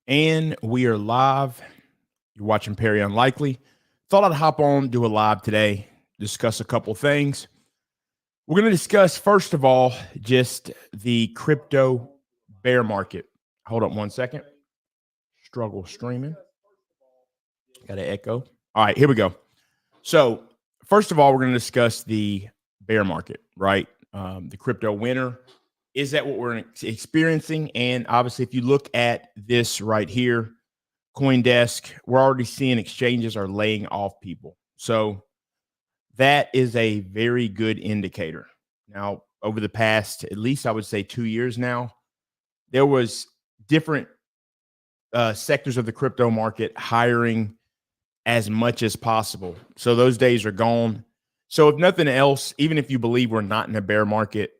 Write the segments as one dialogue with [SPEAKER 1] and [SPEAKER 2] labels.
[SPEAKER 1] And we are live. You're watching Perry Unlikely. Thought I'd hop on, do a live today, discuss a couple things. We're going to discuss, first of all, just the crypto bear market. Hold up one second. Struggle streaming. Got an echo. All right, here we go. So, first of all, we're going to discuss the bear market, right? The crypto winter. Is that what we're experiencing? And obviously, if you look at this right here, CoinDesk, we're already seeing exchanges are laying off people. So that is a very good indicator. Now, over the past, at least I would say 2 years now, there was different sectors of the crypto market hiring as much as possible. So those days are gone. So if nothing else, even if you believe we're not in a bear market,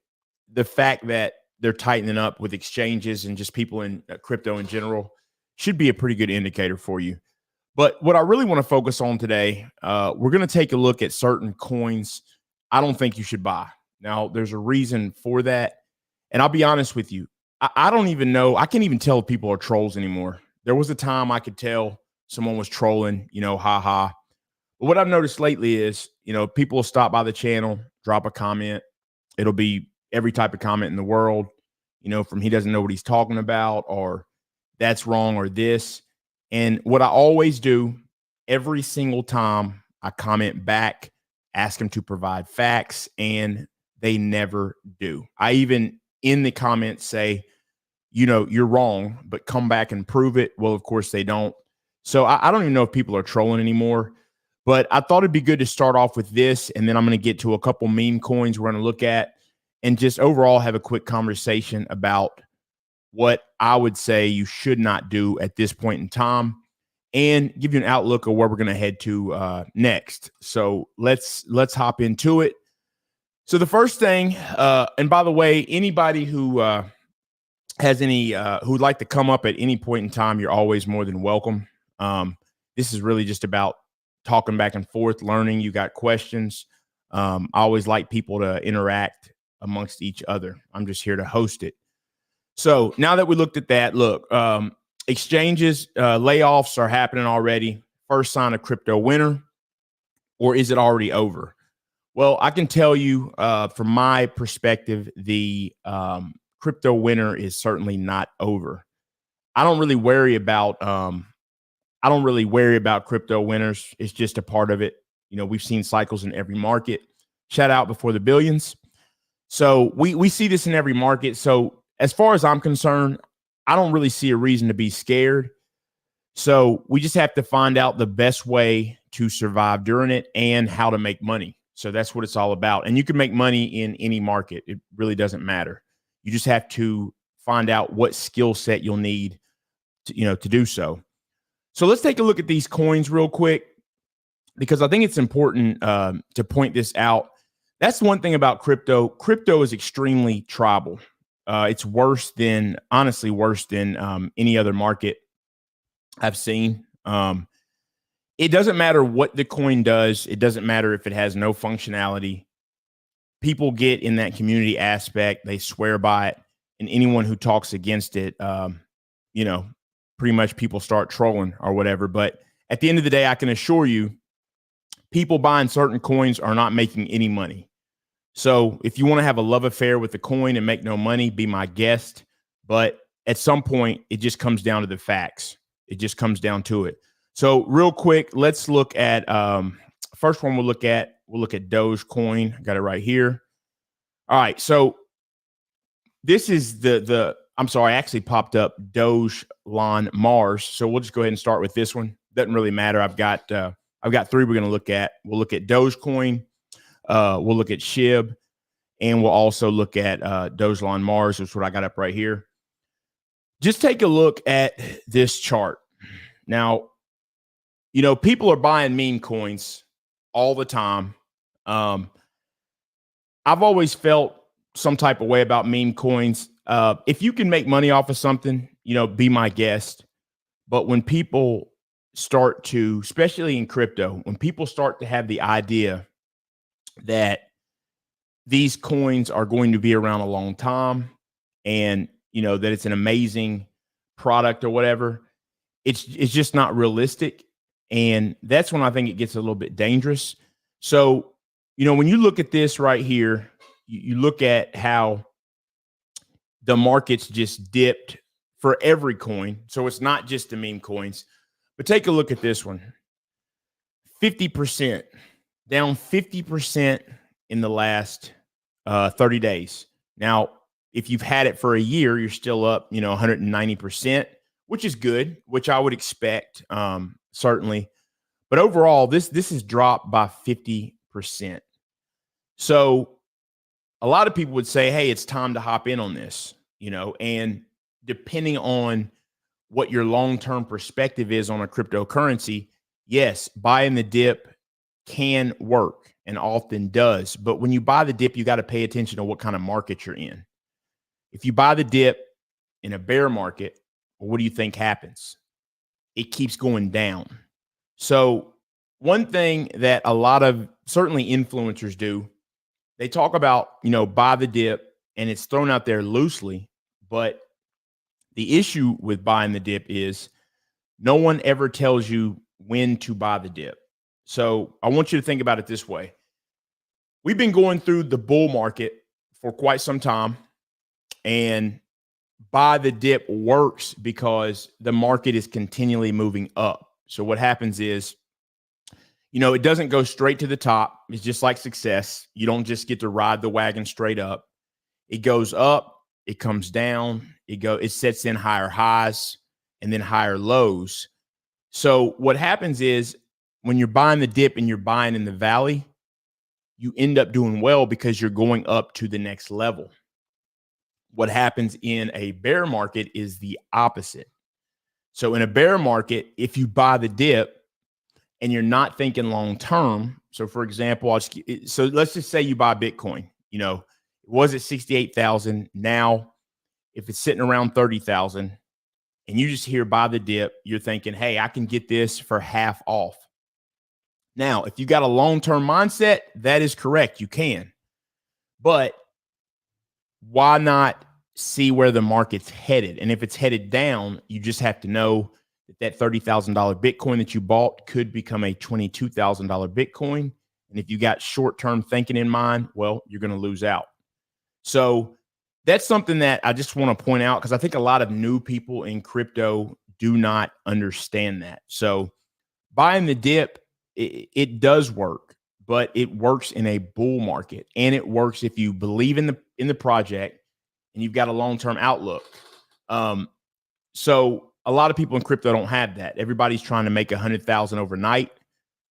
[SPEAKER 1] the fact that they're tightening up with exchanges and just people in crypto in general should be a pretty good indicator for you. But what I really want to focus on today, we're going to take a look at certain coins I don't think you should buy. Now, there's a reason for that. And I'll be honest with you. I don't even know. I can't even tell if people are trolls anymore. There was a time I could tell someone was trolling, ha. But what I've noticed lately is, people will stop by the channel, drop a comment. It'll be every type of comment in the world, from he doesn't know what he's talking about, or that's wrong, or this. And what I always do every single time, I comment back, ask them to provide facts, and they never do. I even in the comments say, you're wrong, but come back and prove it. Well, of course they don't. So I don't even know if people are trolling anymore, but I thought it'd be good to start off with this. And then I'm going to get to a couple meme coins we're going to look at and just overall have a quick conversation about what I would say you should not do at this point in time and give you an outlook of where we're going to head to next. So let's hop into it. So the first thing, and by the way, anybody who has any who'd like to come up at any point in time, you're always more than welcome. This is really just about talking back and forth, learning. You got questions. I always like people to interact amongst each other. I'm just here to host it. So now that we looked at that, look, exchanges, layoffs are happening already. First sign of crypto winter, or is it already over? Well, I can tell you from my perspective, the crypto winter is certainly not over. I don't really worry about crypto winters. It's just a part of it. We've seen cycles in every market. Shout out before the billions. So we see this in every market. So as far as I'm concerned, I don't really see a reason to be scared. So we just have to find out the best way to survive during it and how to make money. So that's what it's all about. And you can make money in any market. It really doesn't matter. You just have to find out what skill set you'll need to do so. So let's take a look at these coins real quick, because I think it's important to point this out. That's one thing about crypto. Crypto is extremely tribal. It's honestly worse than any other market I've seen. It doesn't matter what the coin does. It doesn't matter if it has no functionality. People get in that community aspect. They swear by it. And anyone who talks against it, pretty much people start trolling or whatever. But at the end of the day, I can assure you, people buying certain coins are not making any money. So if you want to have a love affair with the coin and make no money, be my guest. But at some point, it just comes down to the facts. It just comes down to it. So real quick, let's look at first one we'll look at Dogecoin. I got it right here. All right. So this is I actually popped up Dogelon Mars. So we'll just go ahead and start with this one. Doesn't really matter. I've got three we're going to look at. We'll look at Dogecoin. We'll look at SHIB, and we'll also look at Dogelon Mars, which is what I got up right here. Just take a look at this chart. Now, people are buying meme coins all the time. I've always felt some type of way about meme coins. If you can make money off of something, be my guest. But when people start to, especially in crypto, when people start to have the idea that these coins are going to be around a long time and, that it's an amazing product or whatever, it's just not realistic. And that's when I think it gets a little bit dangerous. So, when you look at this right here, you look at how the markets just dipped for every coin. So it's not just the meme coins, but take a look at this one. 50%, down 50% in the last 30 days. Now, if you've had it for a year, you're still up, 190%, which is good, which I would expect, certainly. But overall, this has dropped by 50%. So a lot of people would say, hey, it's time to hop in on this, and depending on what your long-term perspective is on a cryptocurrency, yes, buying the dip can work and often does. But when you buy the dip, you got to pay attention to what kind of market you're in. If you buy the dip in a bear market, well, what do you think happens? It keeps going down. So one thing that a lot of certainly influencers do, they talk about, buy the dip, and it's thrown out there loosely. But the issue with buying the dip is no one ever tells you when to buy the dip. So I want you to think about it this way. We've been going through the bull market for quite some time, and buy the dip works because the market is continually moving up. So what happens is, it doesn't go straight to the top. It's just like success. You don't just get to ride the wagon straight up. It goes up, it comes down, it sets in higher highs and then higher lows. So what happens is when you're buying the dip and you're buying in the valley, you end up doing well because you're going up to the next level. What happens in a bear market is the opposite. So in a bear market, if you buy the dip and you're not thinking long term, so for example, let's just say you buy Bitcoin. It was at 68,000. Now, if it's sitting around 30,000 and you just hear buy the dip, you're thinking, hey, I can get this for half off. Now, if you got a long-term mindset, that is correct. You can. But why not see where the market's headed? And if it's headed down, you just have to know that $30,000 Bitcoin that you bought could become a $22,000 Bitcoin. And if you got short-term thinking in mind, well, you're going to lose out. So that's something that I just want to point out because I think a lot of new people in crypto do not understand that. So buying the dip, it does work, but it works in a bull market, and it works if you believe in the project and you've got a long-term outlook. So a lot of people in crypto don't have that. Everybody's trying to make 100,000 overnight.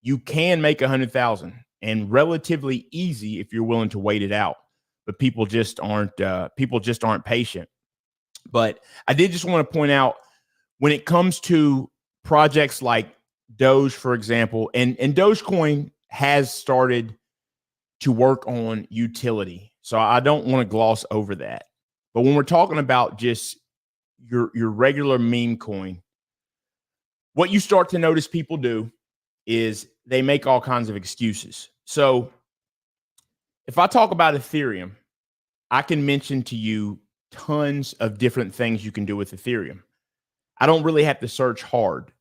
[SPEAKER 1] You can make 100,000 and relatively easy if you're willing to wait it out. But people just aren't patient. But I did just want to point out when it comes to projects like Doge, for example, and Dogecoin has started to work on utility. So I don't want to gloss over that. But when we're talking about just your regular meme coin, what you start to notice people do is they make all kinds of excuses. So if I talk about Ethereum, I can mention to you tons of different things you can do with Ethereum. I don't really have to search hard.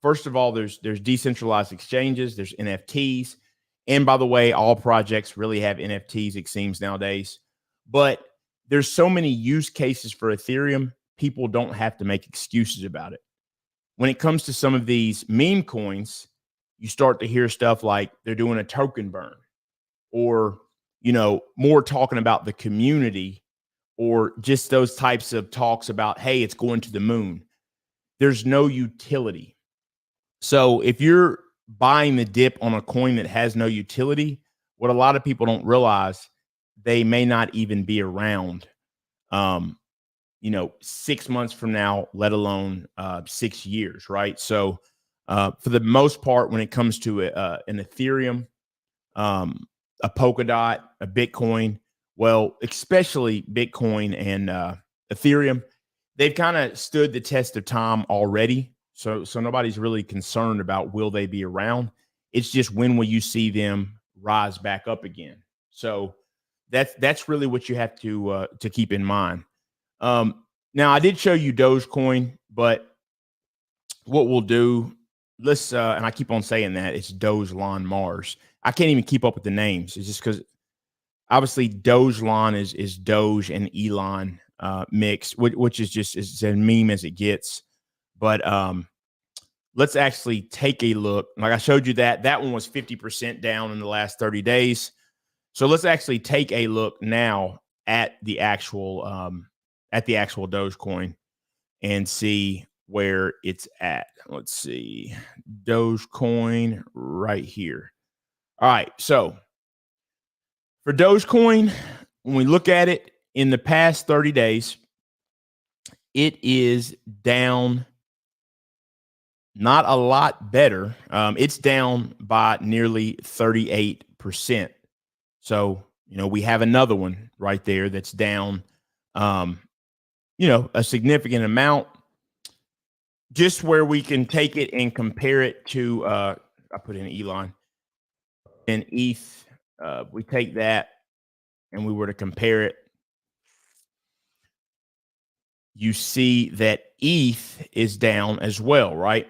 [SPEAKER 1] First of all, there's decentralized exchanges, there's NFTs. And by the way, all projects really have NFTs, it seems nowadays. But there's so many use cases for Ethereum, people don't have to make excuses about it. When it comes to some of these meme coins, you start to hear stuff like they're doing a token burn, or, more talking about the community, or just those types of talks about, hey, it's going to the moon. There's no utility. So if you're buying the dip on a coin that has no utility, what a lot of people don't realize, they may not even be around, 6 months from now, let alone 6 years, right? So for the most part, when it comes to an Ethereum, a Polkadot, a Bitcoin, well, especially Bitcoin and Ethereum, they've kind of stood the test of time already. So nobody's really concerned about will they be around. It's just when will you see them rise back up again. So that's really what you have to keep in mind. Now I did show you Dogecoin, but what we'll do, let's and I keep on saying that it's Dogelon Mars. I can't even keep up with the names. It's just because obviously Dogelon is Doge and Elon mixed, which is just as a meme as it gets. But let's actually take a look. Like I showed you that one was 50% down in the last 30 days. So let's actually take a look now at the actual Dogecoin and see where it's at. Let's see. Dogecoin right here. All right. So for Dogecoin, when we look at it in the past 30 days, it is down not a lot better. It's down by nearly 38%. So, we have another one right there that's down, a significant amount. Just where we can take it and compare it to, I put in Elon and ETH. We take that and we were to compare it. You see that ETH is down as well, right?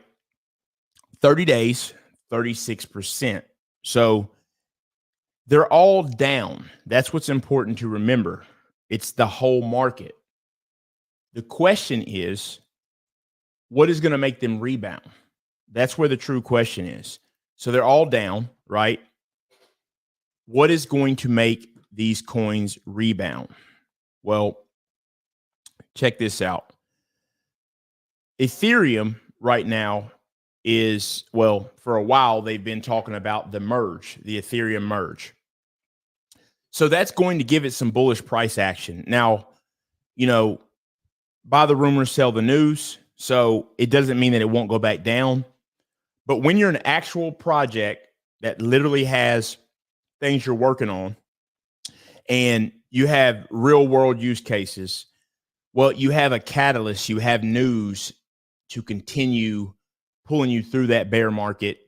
[SPEAKER 1] 30 days, 36%. So they're all down. That's what's important to remember. It's the whole market. The question is, what is going to make them rebound? That's where the true question is. So they're all down, right? What is going to make these coins rebound? Well, check this out. Ethereum right now is, for a while, they've been talking about the merge, the Ethereum merge. So that's going to give it some bullish price action. Now, buy the rumors, sell the news. So it doesn't mean that it won't go back down. But when you're an actual project that literally has things you're working on and you have real world use cases, well, you have a catalyst, you have news to continue pulling you through that bear market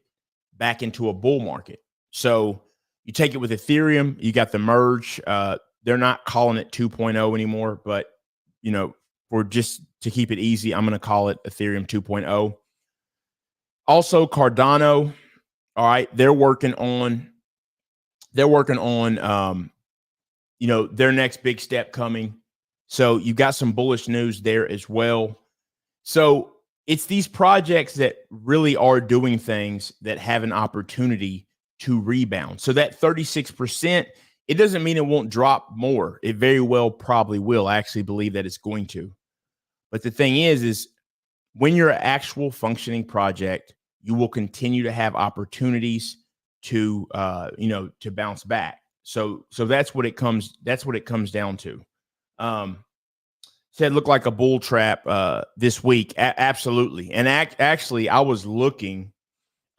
[SPEAKER 1] back into a bull market. So you take it with Ethereum, you got the merge. They're not calling it 2.0 anymore, but for just to keep it easy, I'm going to call it Ethereum 2.0. Also, Cardano, all right, they're working on their next big step coming. So you got some bullish news there as well. So it's these projects that really are doing things that have an opportunity to rebound. So that 36%, it doesn't mean it won't drop more. It very well probably will. I actually believe that it's going to. But the thing is when you're an actual functioning project, you will continue to have opportunities to bounce back. So that's what it comes down to. Said look like a bull trap this week. Absolutely. And actually I was looking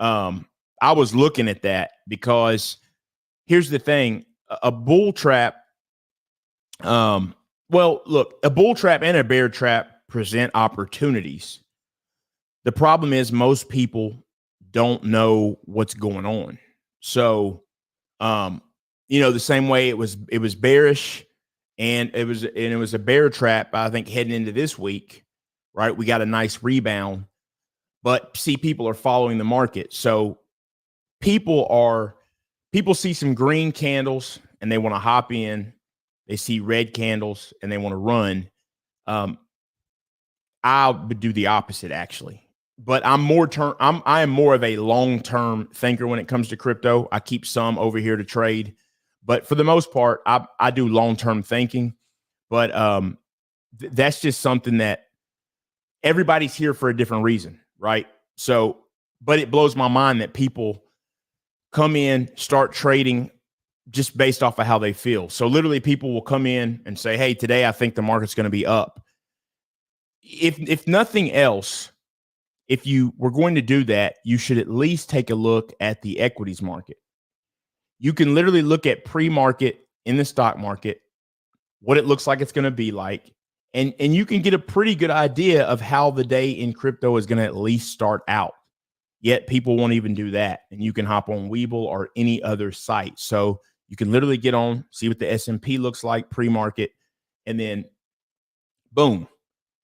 [SPEAKER 1] at that because here's the thing, a bull trap. A bull trap and a bear trap present opportunities. The problem is most people don't know what's going on. So, the same way it was bearish and it was a bear trap, I think, heading into this week, right? We got a nice rebound, but see, people are following the market. So people see some green candles and they want to hop in. They see red candles and they want to run. I would do the opposite actually, but I am more of a long-term thinker when it comes to crypto. I keep some over here to trade, but for the most part, I do long-term thinking. But that's just something that everybody's here for a different reason, right? So, but it blows my mind that people come in, start trading just based off of how they feel. So literally people will come in and say, hey, today I think the market's going to be up. If nothing else, if you were going to do that, you should at least take a look at the equities market. You can literally look at pre-market in the stock market, what it looks like it's going to be like, and you can get a pretty good idea of how the day in crypto is going to at least start out. Yet people won't even do that. And you can hop on Webull or any other site. So you can literally get on, see what the S&P looks like pre-market, and then boom,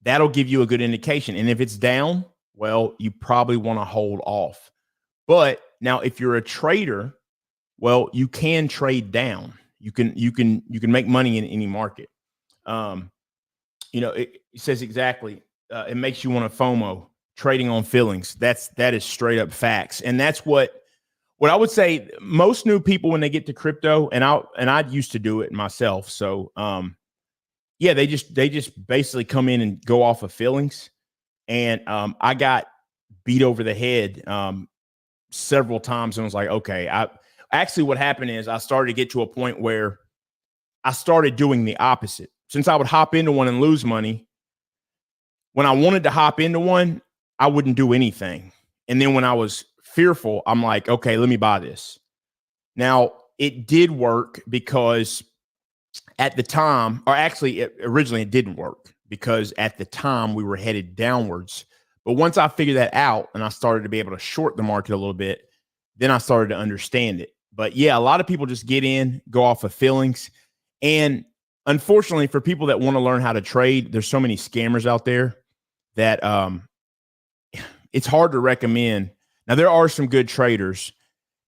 [SPEAKER 1] that'll give you a good indication. And if it's down, well, you probably want to hold off. But now if you're a trader, well, you can trade down. You can make money in any market. It says exactly. It makes you want to FOMO, trading on feelings. That is straight up facts, and that's what I would say. Most new people when they get to crypto, and I used to do it myself. So yeah, they just basically come in and go off of feelings, and I got beat over the head several times, and was like, okay, actually what happened is I started to get to a point where I started doing the opposite. Since I would hop into one and lose money, when I wanted to hop into one, I wouldn't do anything. And then when I was fearful, I'm like, okay, let me buy this. Now, it did work because at the time, or actually originally it didn't work because at the time we were headed downwards. But once I figured that out and I started to be able to short the market a little bit, then I started to understand it. But yeah, a lot of people just get in, go off of feelings. And unfortunately, for people that want to learn how to trade, there's so many scammers out there that it's hard to recommend. Now, there are some good traders,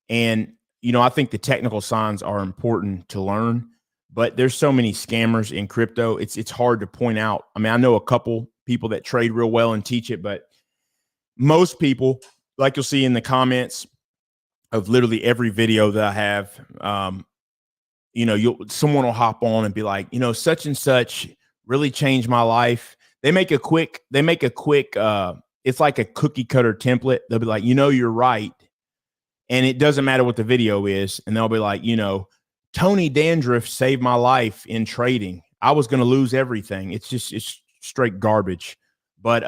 [SPEAKER 1] and I think the technical signs are important to learn, but there's so many scammers in crypto. It's hard to point out. I mean, I know a couple people that trade real well and teach it, but most people, like you'll see in the comments of literally every video that I have, someone will hop on and be like, such and such really changed my life. They make a quick, it's like a cookie cutter template. They'll be like, you're right. And it doesn't matter what the video is. And they'll be like, Tony Dandruff saved my life in trading. I was going to lose everything. It's straight garbage. But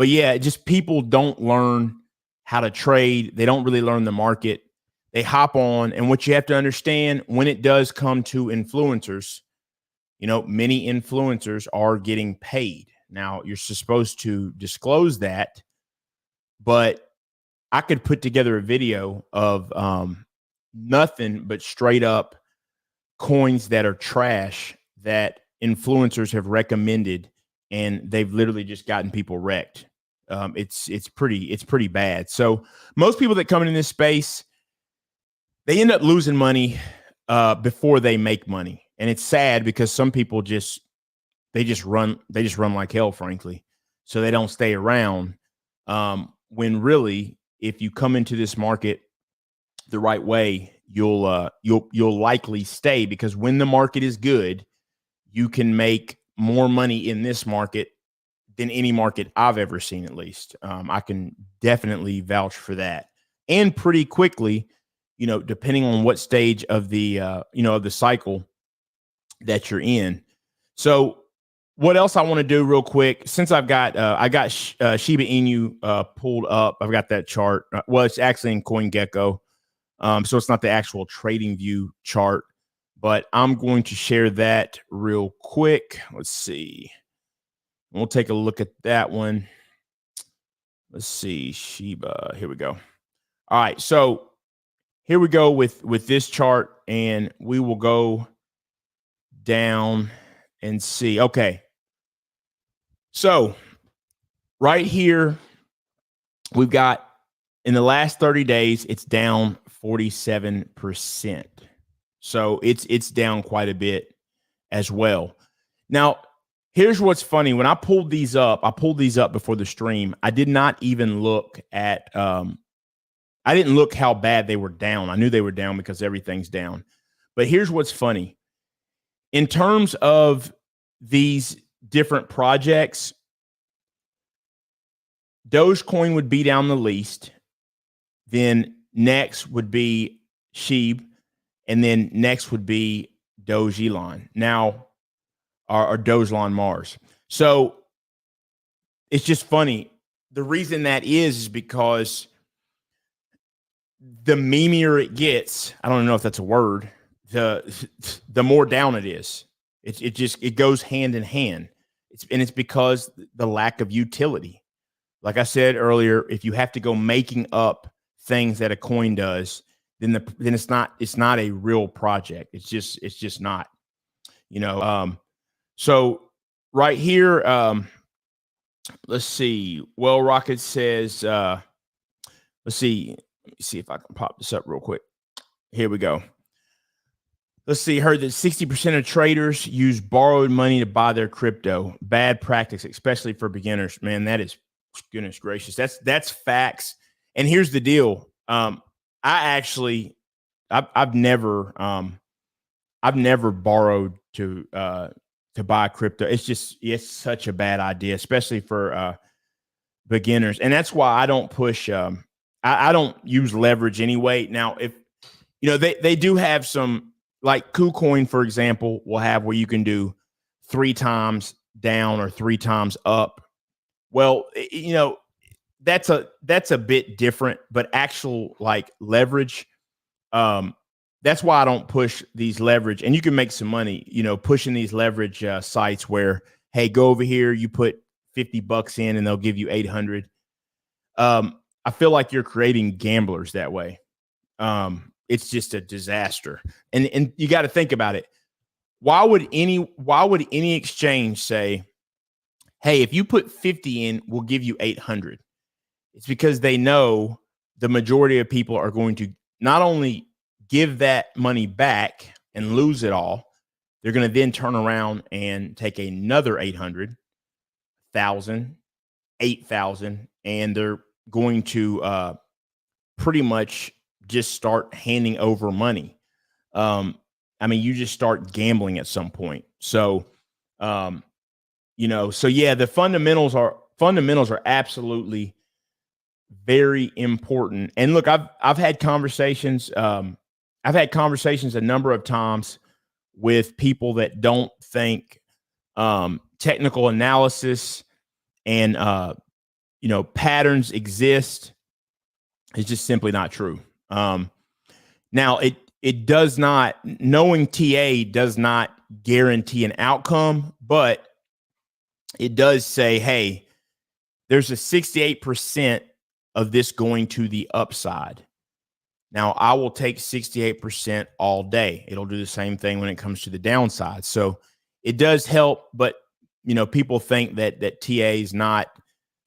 [SPEAKER 1] yeah, just people don't learn how to trade. They don't really learn the market. They hop on. And what you have to understand when it does come to influencers, many influencers are getting paid. Now, you're supposed to disclose that, but I could put together a video of nothing but straight up coins that are trash that influencers have recommended, and they've literally just gotten people wrecked. It's pretty bad. So most people that come in this space, they end up losing money before they make money, and it's sad because some people just run like hell, frankly. So they don't stay around. When really, if you come into this market the right way, you'll likely stay, because when the market is good, you can make more money in this market than any market I've ever seen, at least. I can definitely vouch for that. And pretty quickly, depending on what stage of the, of the cycle that you're in. So what else I want to do real quick, since I got Shiba Inu pulled up, I've got that chart. Well, it's actually in CoinGecko. So it's not the actual trading view chart, but I'm going to share that real quick. Let's see. We'll take a look at that one. Let's see, Shiba. Here we go. All right, so here we go with this chart, and we will go down and see. Okay. So right here, we've got in the last 30 days, it's down 47%. So it's down quite a bit as well. Now, here's what's funny. When I pulled these up before the stream. I did not even look at I didn't look how bad they were down. I knew they were down because everything's down. But here's what's funny. In terms of these different projects, Dogecoin would be down the least. Then next would be Sheeb, and then next would be Dogelon. Now, or Dogelon Mars. So it's just funny. The reason that is because the memeier it gets, I don't know if that's a word, the more down it is. It goes hand in hand. It's because the lack of utility. Like I said earlier, if you have to go making up things that a coin does, then it's not a real project. It's just not. So right here, Let's see. Well, Rocket says, let's see. Let me see if I can pop this up real quick. Here we go. Let's see. Heard that 60% of traders use borrowed money to buy their crypto. Bad practice, especially for beginners. Man, that is, goodness gracious. That's facts. And here's the deal. I've never borrowed to buy crypto. It's such a bad idea, especially for beginners. And that's why I don't push. I don't use leverage anyway. Now, if they do have some, like KuCoin, for example, will have where you can do 3 times down or 3 times up. Well, that's a bit different, but actual like leverage, that's why I don't push these leverage. And you can make some money, pushing these leverage sites where, hey, go over here, you put $50 in and they'll give you 800. I feel like you're creating gamblers that way. It's just a disaster. And you got to think about it. Why would any exchange say, hey, if you put 50 in, we'll give you 800? It's because they know the majority of people are going to not only give that money back and lose it all, they're going to then turn around and take another 800, 1,000, 8,000, and they're going to pretty much just start handing over money. You just start gambling at some point. So, so yeah, the fundamentals are absolutely very important. And look, I've had conversations. I've had conversations a number of times with people that don't think technical analysis and patterns exist. It's just simply not true. Now it does not, knowing TA does not guarantee an outcome, but it does say, hey, there's a 68% of this going to the upside. Now, I will take 68% all day. It'll do the same thing when it comes to the downside. So it does help, but people think that TA is not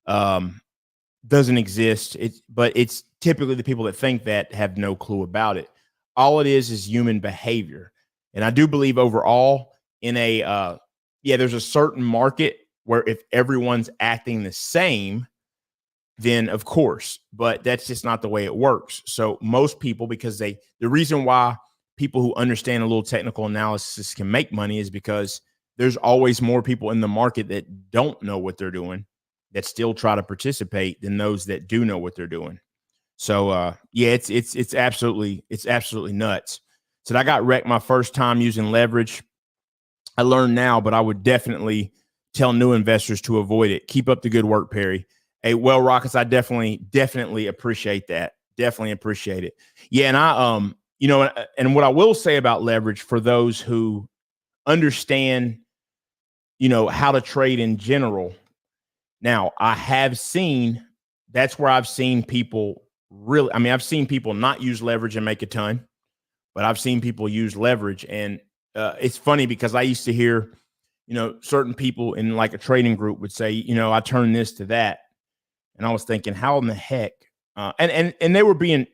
[SPEAKER 1] doesn't exist. But it's typically the people that think that have no clue about it. All it is human behavior. And I do believe overall in there's a certain market where if everyone's acting the same, then of course, but that's just not the way it works. So most people, because the reason why people who understand a little technical analysis can make money is because there's always more people in the market that don't know what they're doing that still try to participate than those that do know what they're doing. So it's absolutely nuts. So I got wrecked my first time using leverage. I learned now, but I would definitely tell new investors to avoid it. Keep up the good work, Perry. Hey, well, Rockets, I definitely appreciate that. Definitely appreciate it. Yeah, and and what I will say about leverage for those who understand, how to trade in general. Now, that's where I've seen people really, I've seen people not use leverage and make a ton, but I've seen people use leverage. And it's funny because I used to hear, certain people in like a trading group would say, I turn this to that. And I was thinking, how in the heck? And they're being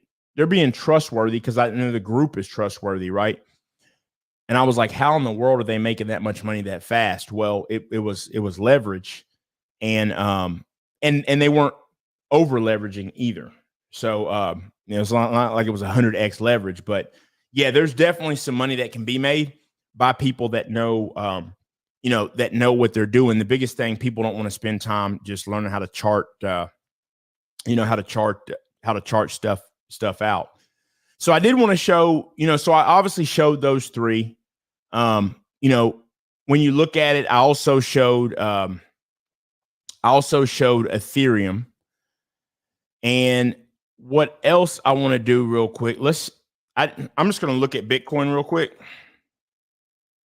[SPEAKER 1] trustworthy because I know the group is trustworthy, right? And I was like, how in the world are they making that much money that fast? Well, it was leverage, and they weren't over leveraging either. So it's not like it was 100x leverage, but yeah, there's definitely some money that can be made by people that know that know what they're doing. The biggest thing, people don't want to spend time just learning how to chart, how to chart stuff out. So I did want to show, so I obviously showed those 3. When you look at it, I also showed Ethereum. And what else I want to do real quick? I'm just going to look at Bitcoin real quick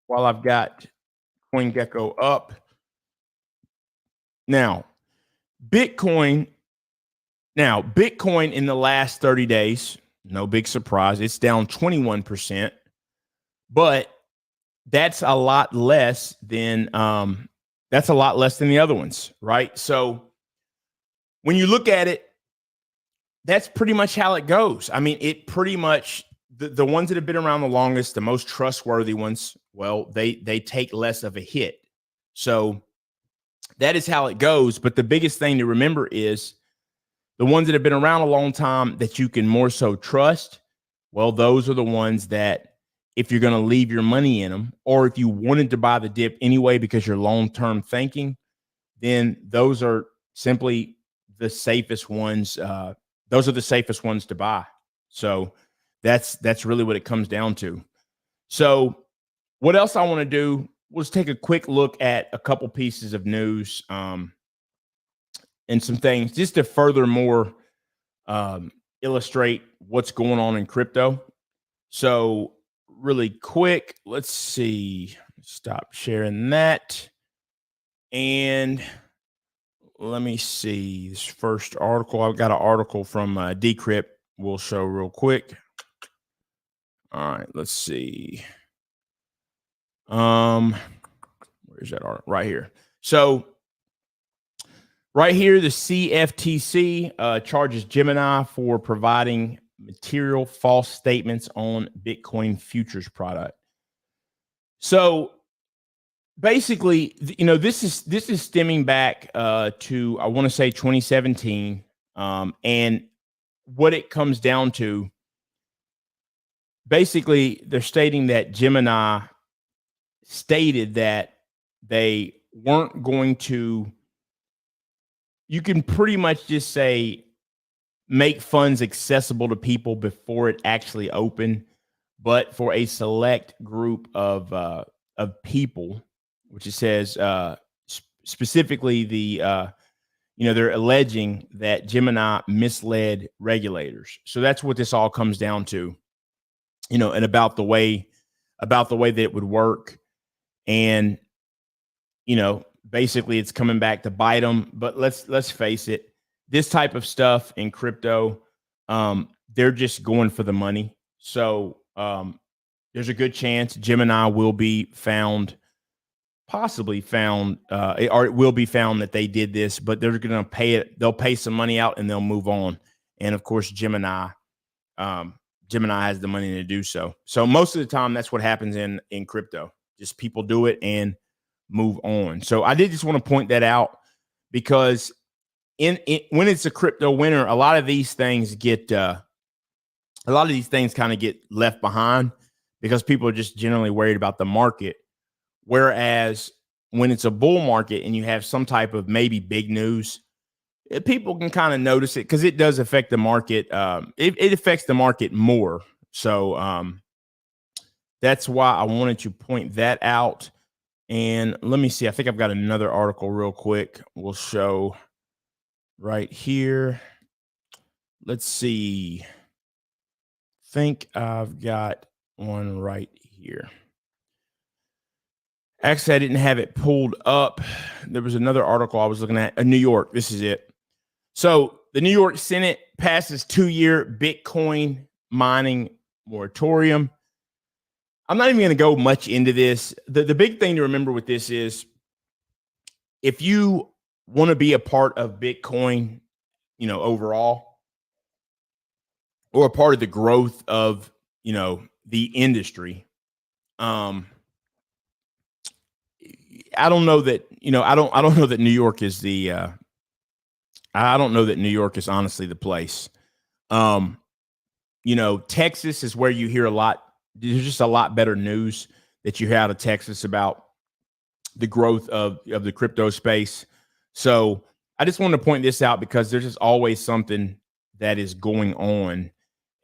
[SPEAKER 1] while I've got CoinGecko up. Now, Bitcoin in the last 30 days, no big surprise, it's down 21%, but that's a lot less than That's a lot less than the other ones, right? So when you look at it, that's pretty much how it goes. I mean, it pretty much the ones that have been around the longest, the most trustworthy ones, well, they take less of a hit. So that is how it goes. But the biggest thing to remember is the ones that have been around a long time that you can more so trust. Well, those are the ones that if you're going to leave your money in them, or if you wanted to buy the dip anyway because you're long-term thinking, then those are simply the safest ones. Those are the safest ones to buy. So that's really what it comes down to. So what else I want to do was take a quick look at a couple pieces of news and some things just to furthermore illustrate what's going on in crypto. So really quick, let's see. Stop sharing that. And let me see this first article. I've got an article from Decrypt we'll show real quick. All right, let's see. Where's that article? Right here. So right here, the CFTC charges Gemini for providing material false statements on Bitcoin futures product. So basically, this is stemming back to, I want to say 2017, and what it comes down to, basically, they're stating that Gemini stated that they weren't going to, you can pretty much just say, make funds accessible to people before it actually opened, but for a select group of people, which it says specifically they're alleging that Gemini misled regulators. So that's what this all comes down to, and about the way that it would work. And, basically it's coming back to bite them. But let's face it, this type of stuff in crypto, they're just going for the money. So there's a good chance Gemini will be possibly found, or it will be found that they did this, but they're going to pay it. They'll pay some money out and they'll move on. And of course, Gemini has the money to do so. So most of the time, that's what happens in crypto. Just people do it and move on. So I did just want to point that out because when it's a crypto winter, a lot of these things kind of get left behind because people are just generally worried about the market. Whereas when it's a bull market and you have some type of maybe big news, people can kind of notice it because it does affect the market. It affects the market more. So that's why I wanted to point that out. And let me see. I think I've got another article real quick. We'll show right here. Let's see. Think I've got one right here. Actually, I didn't have it pulled up. There was another article I was looking at. New York. This is it. So the New York Senate passes 2-year Bitcoin mining moratorium. I'm not even going to go much into this. The big thing to remember with this is if you want to be a part of Bitcoin, overall, or a part of the growth of, the industry, I don't know that, I don't know that New York is I don't know that New York is honestly the place. Texas is where you hear a lot. There's just a lot better news that you hear out of Texas about the growth of the crypto space. So I just wanted to point this out because there's just always something that is going on.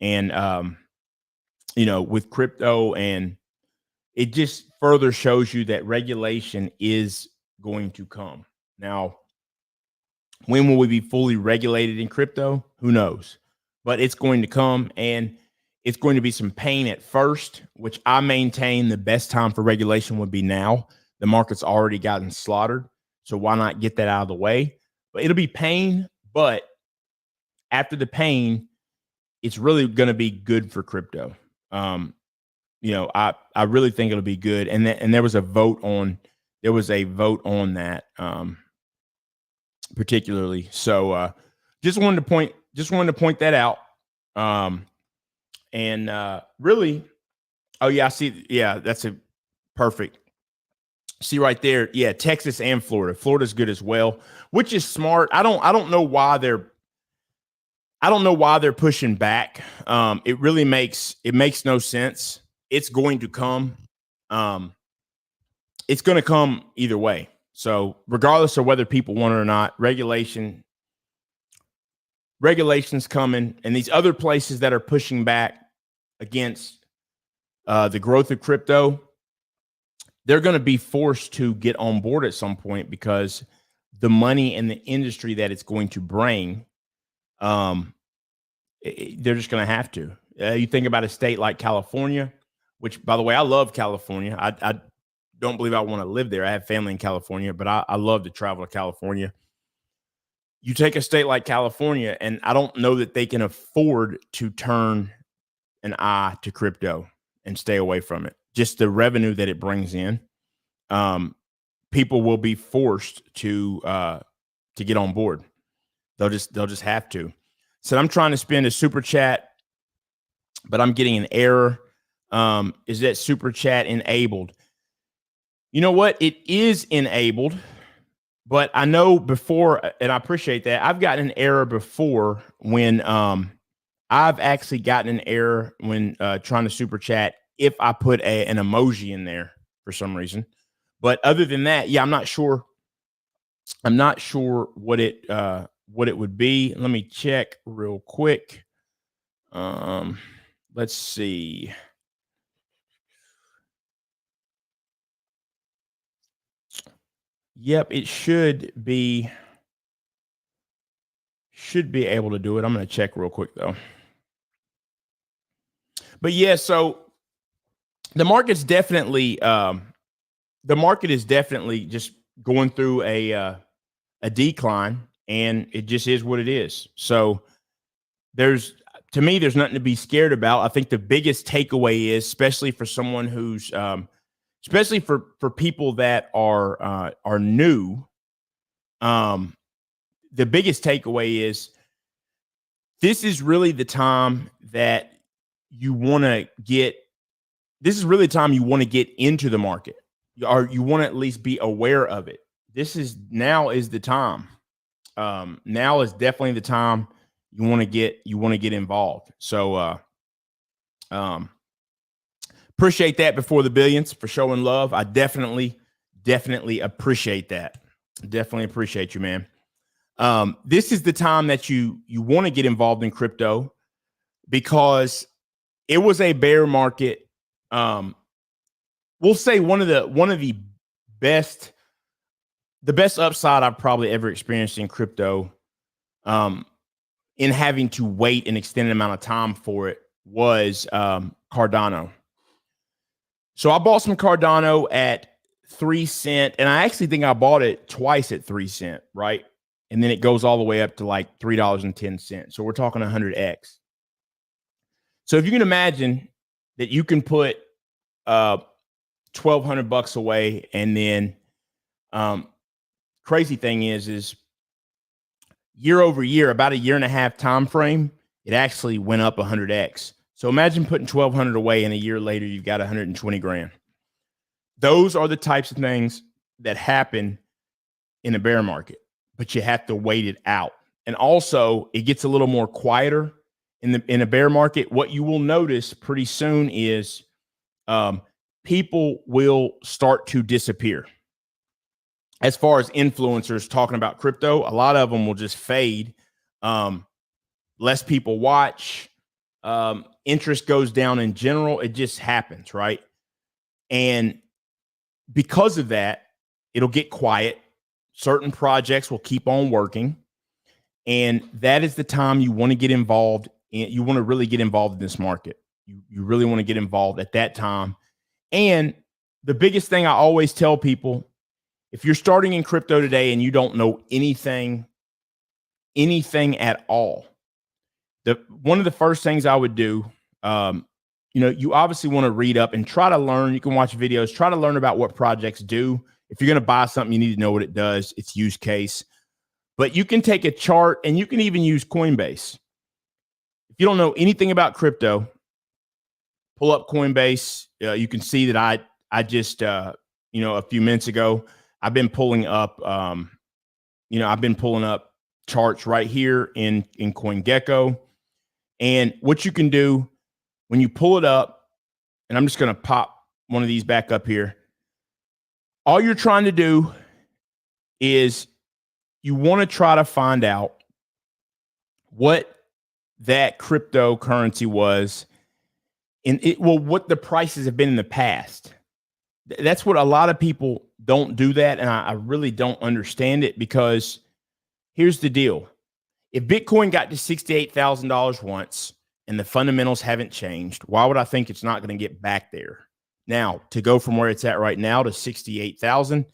[SPEAKER 1] And, with crypto, and it just further shows you that regulation is going to come. Now, when will we be fully regulated in crypto? Who knows? But it's going to come, and it's going to be some pain at first, which I maintain the best time for regulation would be now. The market's already gotten slaughtered, so why not get that out of the way? But it'll be pain, but after the pain, it's really going to be good for crypto. I really think it'll be good. And there was a vote on there was a vote on that particularly. So just wanted to point that out. Really, oh yeah, I see. Yeah, that's a perfect. See right there. Yeah, Texas and Florida. Florida's good as well, which is smart. I don't know why they're pushing back. It really makes no sense. It's going to come. It's going to come either way. So regardless of whether people want it or not, regulations coming, and these other places that are pushing back against the growth of crypto, they're going to be forced to get on board at some point because the money and the industry that it's going to bring, they're just going to have to. You think about a state like California, which, by the way, I love California. I don't believe I want to live there. I have family in California, but I love to travel to California. You take a state like California, and I don't know that they can afford to turn an eye to crypto and stay away from it. Just the revenue that it brings in, people will be forced to get on board. They'll just have to. So I'm trying to spend a super chat, but I'm getting an error. Is that super chat enabled? You know what? It is enabled, but I know before, and I appreciate that. I've gotten an error before when I've actually gotten an error when trying to super chat if I put an emoji in there for some reason. But other than that, yeah, I'm not sure. I'm not sure what it would be. Let me check real quick. Let's see. Yep, it should be able to do it. I'm going to check real quick though. But yeah, so the market is definitely just going through a decline, and it just is what it is. So to me, there's nothing to be scared about. I think the biggest takeaway is, especially for someone who's, especially for people that are new, the biggest takeaway is this is really the time that you want to get. This is really the time you want to get into the market, or you want to at least be aware of it. Now is the time. Now is definitely the time you want to get involved. So appreciate that before the billions for showing love. I definitely appreciate that. Definitely appreciate you, man. This is the time that you want to get involved in crypto because it was a bear market. We'll say one of the best upside I've probably ever experienced in crypto, in having to wait an extended amount of time for it, was Cardano. So I bought some Cardano at 3 cents, and I actually think I bought it twice at 3 cents, right? And then it goes all the way up to like $3.10. So we're talking 100x. So if you can imagine that you can put $1,200 away, and then crazy thing is year over year, about a year and a half time frame, it actually went up 100x. So imagine putting 1,200 away, and a year later you've got 120 grand. Those are the types of things that happen in a bear market, but you have to wait it out. And also, it gets a little more quieter in a bear market. What you will notice pretty soon is people will start to disappear. As far as influencers talking about crypto, a lot of them will just fade. Less people watch. Interest goes down in general. It just happens, right? And because of that, it'll get quiet. Certain projects will keep on working. And that is the time you want to get involved in. You want to really get involved in this market. You really want to get involved at that time. And the biggest thing I always tell people, if you're starting in crypto today and you don't know anything at all, one of the first things I would do, you obviously want to read up and try to learn. You can watch videos, try to learn about what projects do. If you're going to buy something, you need to know what it does, its use case. But you can take a chart, and you can even use Coinbase. If you don't know anything about crypto, pull up Coinbase. You can see that I just a few minutes ago, I've been pulling up charts right here in CoinGecko. And what you can do when you pull it up, and I'm just going to pop one of these back up here. All you're trying to do is you want to try to find out what that cryptocurrency was what the prices have been in the past. That's what a lot of people don't do that. And I really don't understand it, because here's the deal. If Bitcoin got to $68,000 once and the fundamentals haven't changed, why would I think it's not going to get back there? Now, to go from where it's at right now to 68,000,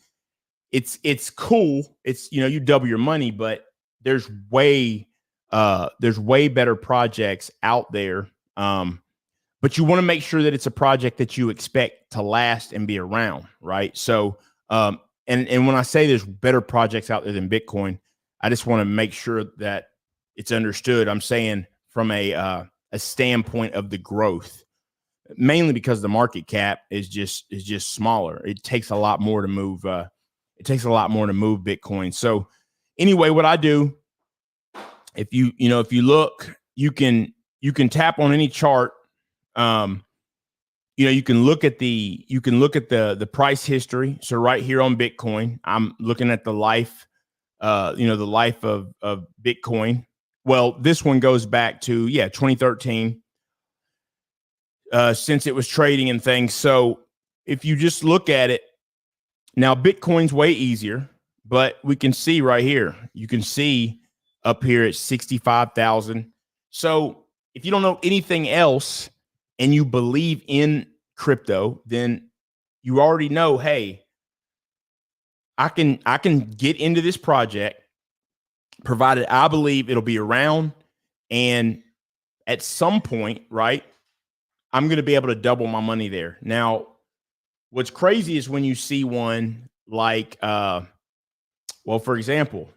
[SPEAKER 1] it's cool. It's, you double your money, but there's way better projects out there. But you want to make sure that it's a project that you expect to last and be around, right? So, and when I say there's better projects out there than Bitcoin, I just want to make sure that it's understood. I'm saying from a standpoint of the growth, mainly because the market cap is just smaller. It takes a lot more to move. Bitcoin. So anyway, what I do, if you look, you can tap on any chart. You can look at the price history. So right here on Bitcoin, I'm looking at the life, the life of Bitcoin. Well, this one goes back to 2013, since it was trading and things. So if you just look at it now, Bitcoin's way easier, but we can see right here. You can see up here at 65,000. So if you don't know anything else and you believe in crypto, then you already know, hey, I can get into this project, provided I believe it'll be around, and at some point, right, I'm going to be able to double my money there. Now, what's crazy is when you see one like, for example,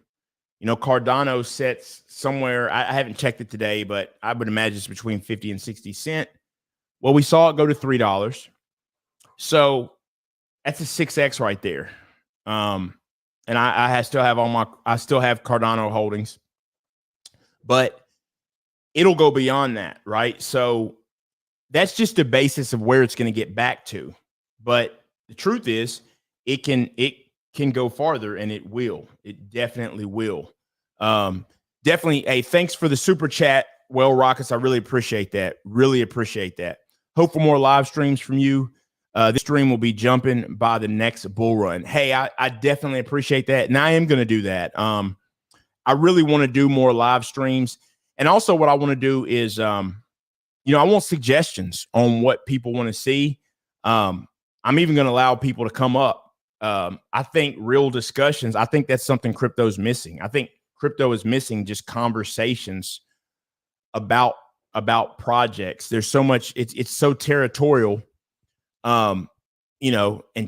[SPEAKER 1] Cardano sets somewhere, I haven't checked it today, but I would imagine it's between 50 and 60 cents. Well, we saw it go to $3. So that's a 6X right there. And I still have Cardano holdings, but it'll go beyond that, right? So that's just the basis of where it's going to get back to. But the truth is, it can go farther, and it will. It definitely will. Definitely. Hey, thanks for the super chat. Well, Rockets, I really appreciate that. Really appreciate that. Hope for more live streams from you. This stream will be jumping by the next bull run. Hey, I definitely appreciate that. And I am going to do that. I really want to do more live streams. And also what I want to do is, I want suggestions on what people want to see. I'm even going to allow people to come up. I think real discussions, I think that's something crypto is missing. I think crypto is missing just conversations about projects. There's so much, it's so territorial, and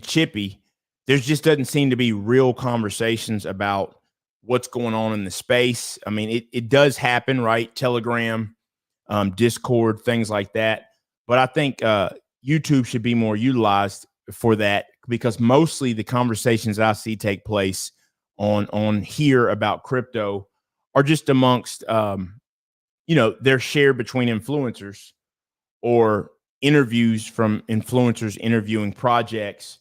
[SPEAKER 1] chippy. There just doesn't seem to be real conversations about what's going on in the space. I mean, it does happen, right? Telegram, Discord, things like that. But I think YouTube should be more utilized for that, because mostly the conversations I see take place on here about crypto are just amongst, they're shared between influencers or interviews from influencers interviewing projects.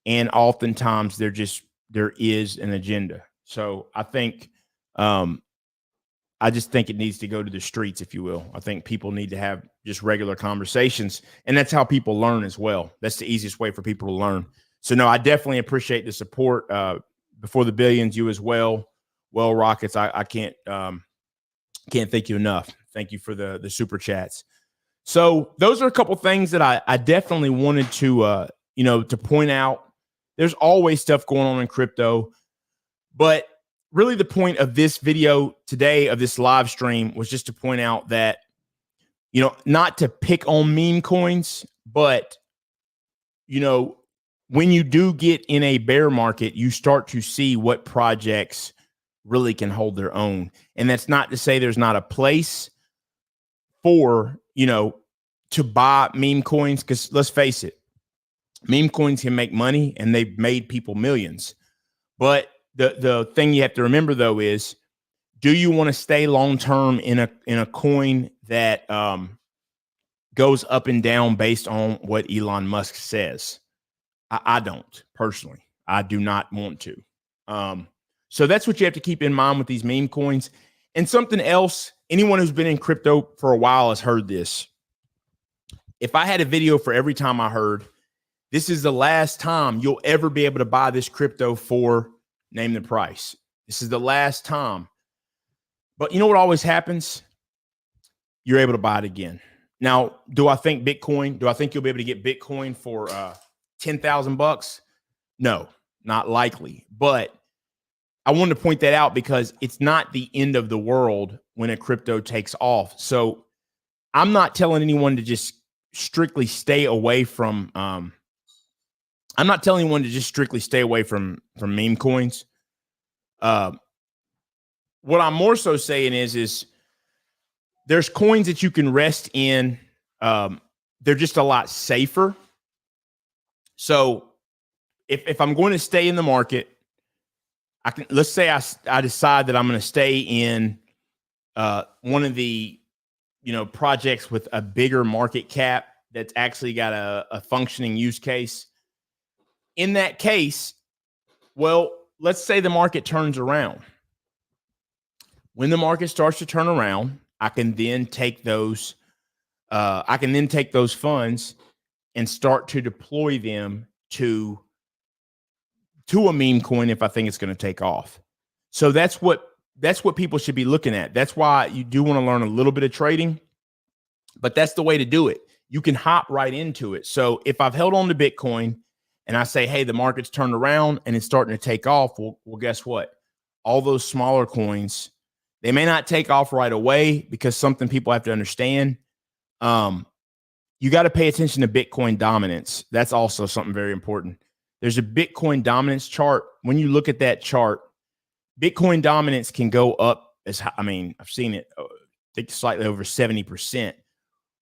[SPEAKER 1] And oftentimes there is an agenda. So I think, I just think it needs to go to the streets, if you will. I think people need to have just regular conversations, and that's how people learn as well. That's the easiest way for people to learn. So no, I definitely appreciate the support. Before the billions, you as well. Well, Rockets, I can't thank you enough. Thank you for the super chats. So those are a couple things that I definitely wanted to to point out. There's always stuff going on in crypto, but really the point of this video today, of this live stream, was just to point out that, not to pick on meme coins, but, when you do get in a bear market, you start to see what projects really can hold their own. And that's not to say there's not a place for, to buy meme coins, because let's face it, meme coins can make money and they've made people millions. But the thing you have to remember though is, do you want to stay long term in a coin that goes up and down based on what Elon Musk says? I don't personally. I do not want to. So that's what you have to keep in mind with these meme coins. And something else, anyone who's been in crypto for a while has heard this. If I had a video for every time I heard, this is the last time you'll ever be able to buy this crypto for, name the price. This is the last time. But you know what always happens? You're able to buy it again. Now, do I think you'll be able to get Bitcoin for $10,000? No, not likely. But I wanted to point that out because it's not the end of the world when a crypto takes off. So I'm not telling anyone to just strictly stay away from meme coins. What I'm more so saying is there's coins that you can rest in. They're just a lot safer. So if I'm going to stay in the market, let's say I decide that I'm going to stay in one of the, projects with a bigger market cap that's actually got a functioning use case. In that case, well, let's say the market turns around. When the market starts to turn around, I can then take those funds and start to deploy them to a meme coin if I think it's going to take off. So that's what people should be looking at. That's why you do want to learn a little bit of trading, but that's the way to do it. You can hop right into it. So if I've held on to Bitcoin and I say, hey, the market's turned around and it's starting to take off, well, guess what? All those smaller coins, they may not take off right away, because something people have to understand. You got to pay attention to Bitcoin dominance. That's also something very important. There's a Bitcoin dominance chart. When you look at that chart, Bitcoin dominance can go up as high. I mean, I've seen it, I think slightly over 70%.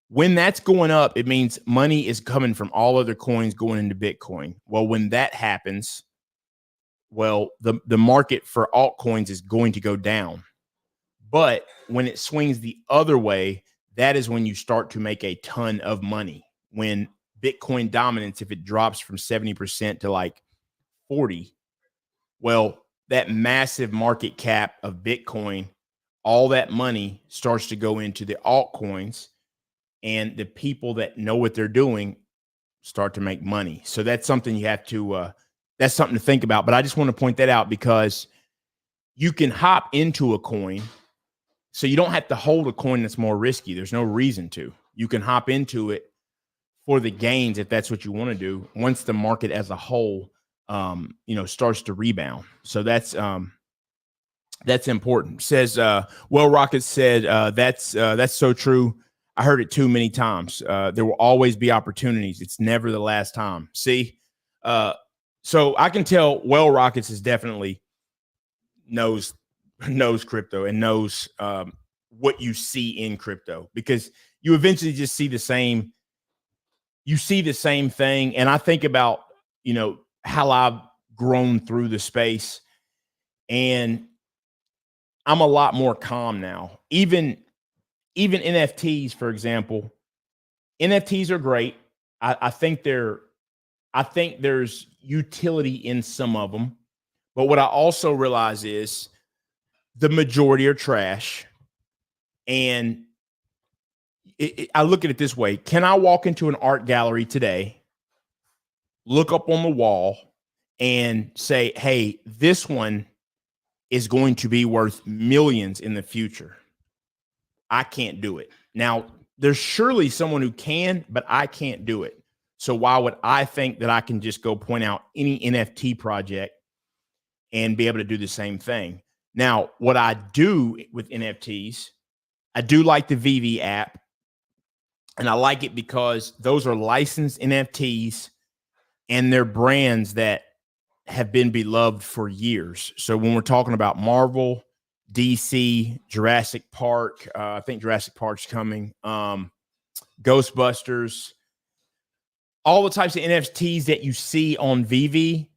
[SPEAKER 1] When that's going up, it means money is coming from all other coins going into Bitcoin. Well, when that happens, well, the market for altcoins is going to go down. But when it swings the other way, that is when you start to make a ton of money. When Bitcoin dominance, if it drops from 70% to like 40, well, that massive market cap of Bitcoin, all that money starts to go into the altcoins, and the people that know what they're doing start to make money. So that's something you have to, that's something to think about. But I just want to point that out because you can hop into a coin. So you don't have to hold a coin that's more risky. There's no reason to. You can hop into it for the gains if that's what you want to do, once the market as a whole, starts to rebound. So that's important. Says, Well Rocket said, that's so true. I heard it too many times. There will always be opportunities. It's never the last time. See? So I can tell Well Rockets is definitely knows crypto and knows what you see in crypto, because you eventually just see the same. You see the same thing. And I think about, how I've grown through the space, and I'm a lot more calm now. Even NFTs, for example, NFTs are great. I think there's utility in some of them. But what I also realize is the majority are trash. And I look at it this way. Can I walk into an art gallery today, look up on the wall, and say, hey, this one is going to be worth millions in the future? I can't do it. Now, there's surely someone who can, but I can't do it. So why would I think that I can just go point out any NFT project and be able to do the same thing? Now, what I do with NFTs, I do like the VV app, and I like it because those are licensed NFTs and they're brands that have been beloved for years. So when we're talking about Marvel, DC, Jurassic Park, I think Jurassic Park's coming, Ghostbusters, all the types of NFTs that you see on VV,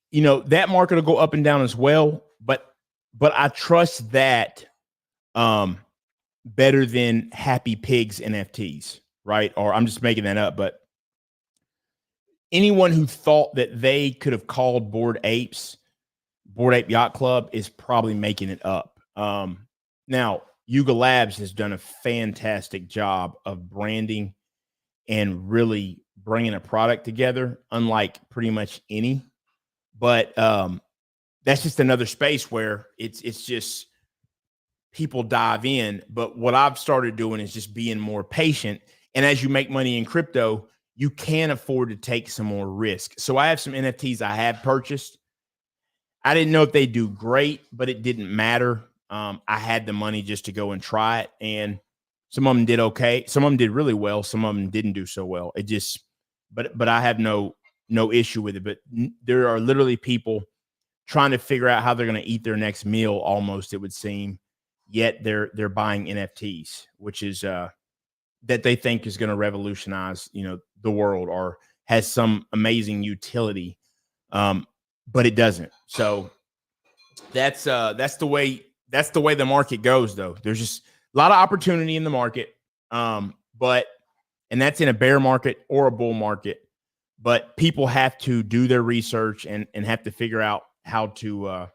[SPEAKER 1] you know, that market will go up and down as well. But I trust that better than Happy Pigs NFTs, right? Or I'm just making that up, but anyone who thought that they could have called Bored Ape Yacht Club is probably making it up. Now, Yuga Labs has done a fantastic job of branding and really bringing a product together, unlike pretty much any. But that's just another space where it's just people dive in. But what I've started doing is just being more patient. And as you make money in crypto, you can afford to take some more risk. So I have some NFTs I have purchased. I didn't know if they do great, but it didn't matter. I had the money just to go and try it. And some of them did okay. Some of them did really well. Some of them didn't do so well. It just, but I have no issue with it. But there are literally people trying to figure out how they're going to eat their next meal, almost, it would seem. Yet they're buying NFTs, which is that they think is going to revolutionize, you know, the world or has some amazing utility, but it doesn't. So that's the way the market goes, though. There's just a lot of opportunity in the market, and that's in a bear market or a bull market. But people have to do their research and have to figure out how to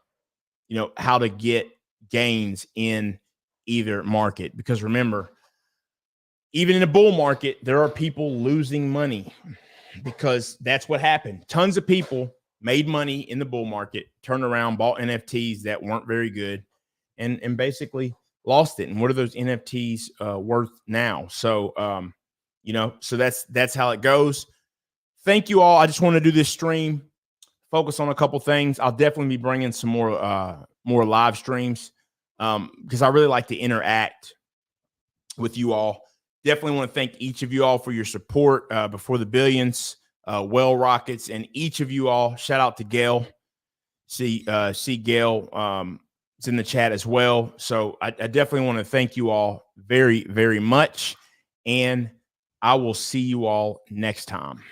[SPEAKER 1] how to get gains in either market. Because remember, even in a bull market, there are people losing money because that's what happened. Tons of people made money in the bull market, turned around, bought NFTs that weren't very good, and basically lost it. And what are those NFTs worth now? So, so that's how it goes. Thank you all. I just want to do this stream, focus on a couple things. I'll definitely be bringing some more live streams because I really like to interact with you all. Definitely want to thank each of you all for your support before the billions, Well Rockets, and each of you all. Shout out to Gail. See Gail is in the chat as well. So I definitely want to thank you all very, very much. And I will see you all next time.